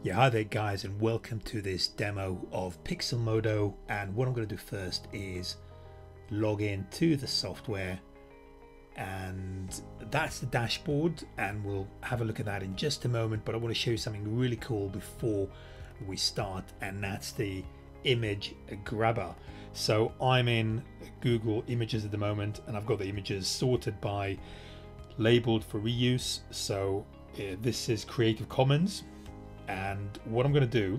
Yeah, hi there guys, and welcome to this demo of Pixelmodo. And what I'm going to do first is log in to the software, and that's the dashboard, and we'll have a look at that in just a moment. But I want to show you something really cool before we start, and that's the image grabber. So I'm in Google Images at the moment, and I've got the images sorted by labeled for reuse. So this is Creative Commons. And what I'm going to do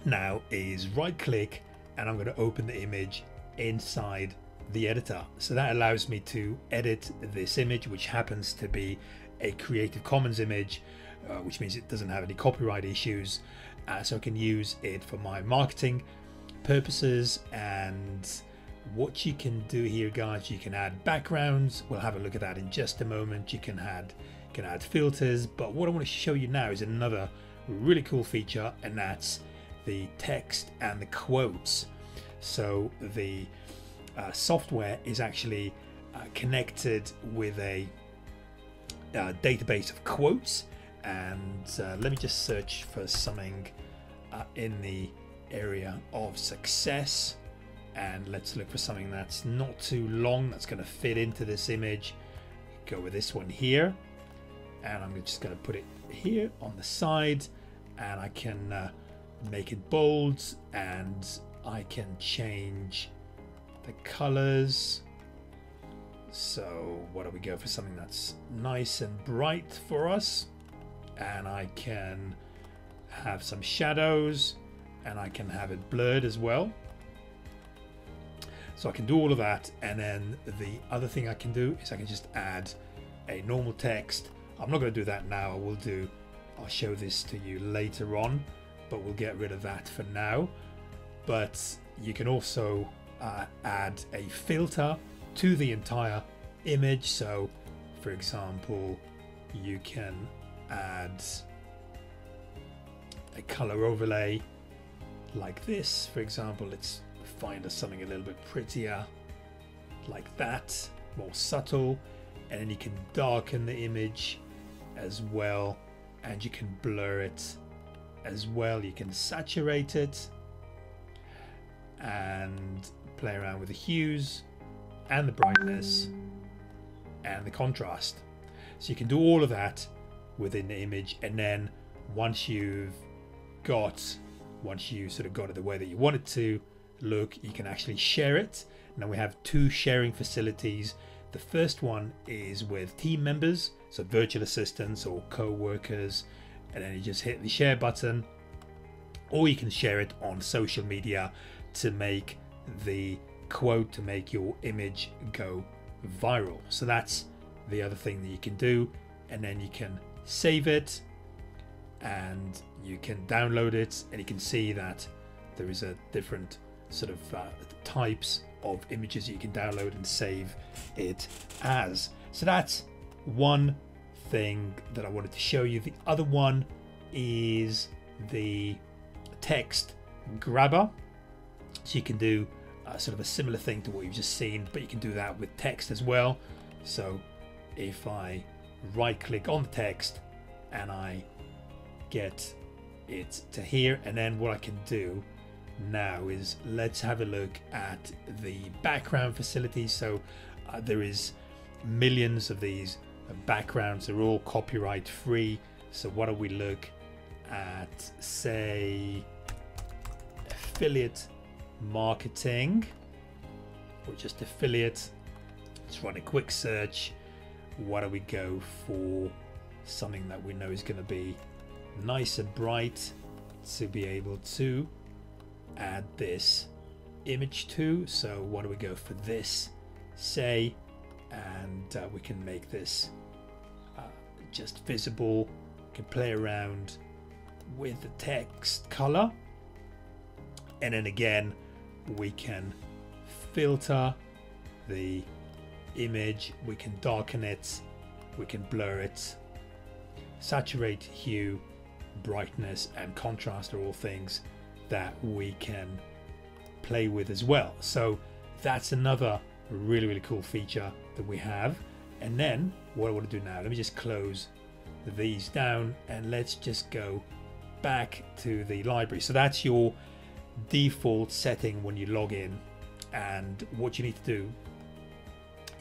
now is right click, and I'm going to open the image inside the editor. So that allows me to edit this image, which happens to be a Creative Commons image, which means it doesn't have any copyright issues. So I can use it for my marketing purposes. And what you can do here, guys, you can add backgrounds. We'll have a look at that in just a moment. You can add filters, but what I want to show you now is another really cool feature, and that's the text and the quotes. So the software is actually connected with a database of quotes, and let me just search for something in the area of success, and let's look for something that's not too long, that's going to fit into this image. Go with this one here, and I'm just going to put it here on the side, and I can make it bold, and I can change the colors. So why don't we go for something that's nice and bright for us, and I can have some shadows, and I can have it blurred as well. So I can do all of that, and then the other thing I can do is I can just add a normal text. I'm not going to do that now. I'll show this to you later on, but we'll get rid of that for now. But you can also add a filter to the entire image. So for example, you can add a color overlay like this. For example, let's find us something a little bit prettier like that, more subtle, and then you can darken the image as well, and you can blur it as well. You can saturate it and play around with the hues and the brightness and the contrast. So you can do all of that within the image, and then once you sort of got it the way that you want it to look, you can actually share it. Now we have two sharing facilities. The first one is with team members, so virtual assistants or co-workers, and then you just hit the share button, or you can share it on social media to make the quote, to make your image go viral. So that's the other thing that you can do, and then you can save it and you can download it, and you can see that there is a different sort of types of images you can download and save it as. So that's one thing that I wanted to show you. The other one is the text grabber. So you can do sort of a similar thing to what you've just seen, but you can do that with text as well. So if I right click on the text and I get it to here, and then what I can do now is let's have a look at the background facilities. So there is millions of these backgrounds. They're all copyright free. So why don't we look at, say, affiliate marketing, or just affiliate. Let's run a quick search. Why don't we go for something that we know is going to be nice and bright to be able to add this image to. So why don't we go for this, say, and we can make this just visible. We can play around with the text color, and then again we can filter the image, we can darken it, we can blur it, saturate, hue, brightness and contrast are all things that we can play with as well. So that's another really cool feature that we have. And then what I want to do now, let me just close these down, and let's just go back to the library. So that's your default setting when you log in, and what you need to do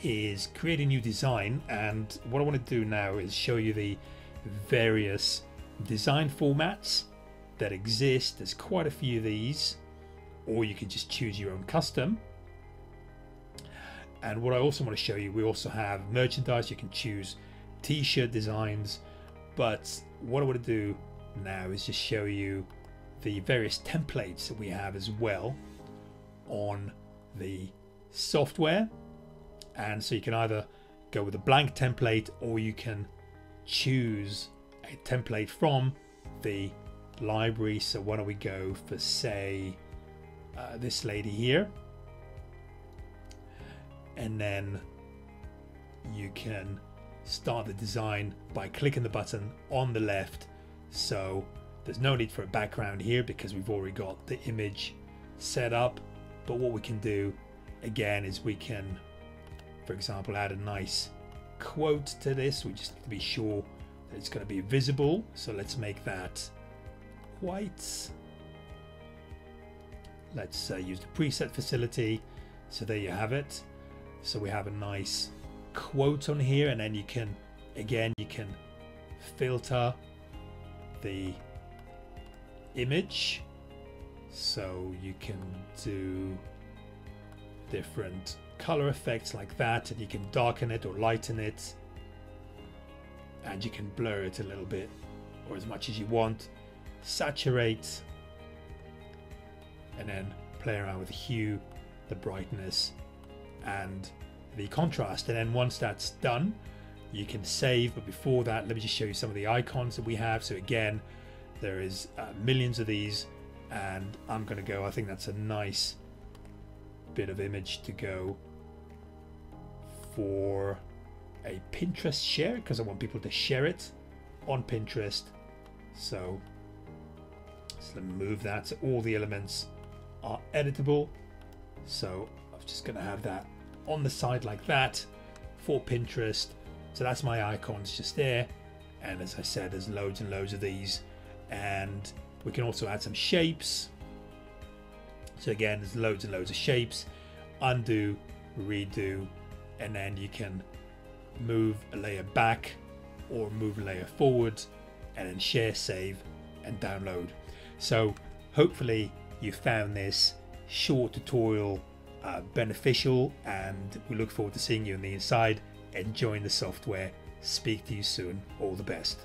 is create a new design. And what I want to do now is show you the various design formats that exist. There's quite a few of these, or you can just choose your own custom. And what I also want to show you, we also have merchandise. You can choose t-shirt designs, but what I want to do now is just show you the various templates that we have as well on the software. And so you can either go with a blank template, or you can choose a template from the library. So why don't we go for, say, this lady here, and then you can start the design by clicking the button on the left. So there's no need for a background here because we've already got the image set up. But what we can do again is we can, for example, add a nice quote to this. We just need to be sure that it's going to be visible. So let's make that white. Let's use the preset facility. So there you have it. So we have a nice quote on here, and then you can, again, you can filter the image. So you can do different color effects like that, and you can darken it or lighten it, and you can blur it a little bit or as much as you want, saturate, and then play around with the hue, the brightness, and the contrast. And then once that's done, you can save. But before that, let me just show you some of the icons that we have. So again, there is millions of these, and I'm going to go, I think that's a nice bit of image to go for a Pinterest share, because I want people to share it on Pinterest. So let me move that. So all the elements are editable. So I'm just going to have that on the side like that for Pinterest. So that's my icons just there. And as I said, there's loads and loads of these, and we can also add some shapes. So again, there's loads and loads of shapes. Undo, redo, and then you can move a layer back or move a layer forward, and then share, save, and download. So hopefully you found this short tutorial beneficial, and we look forward to seeing you on the inside, enjoying the software. Speak to you soon. All the best.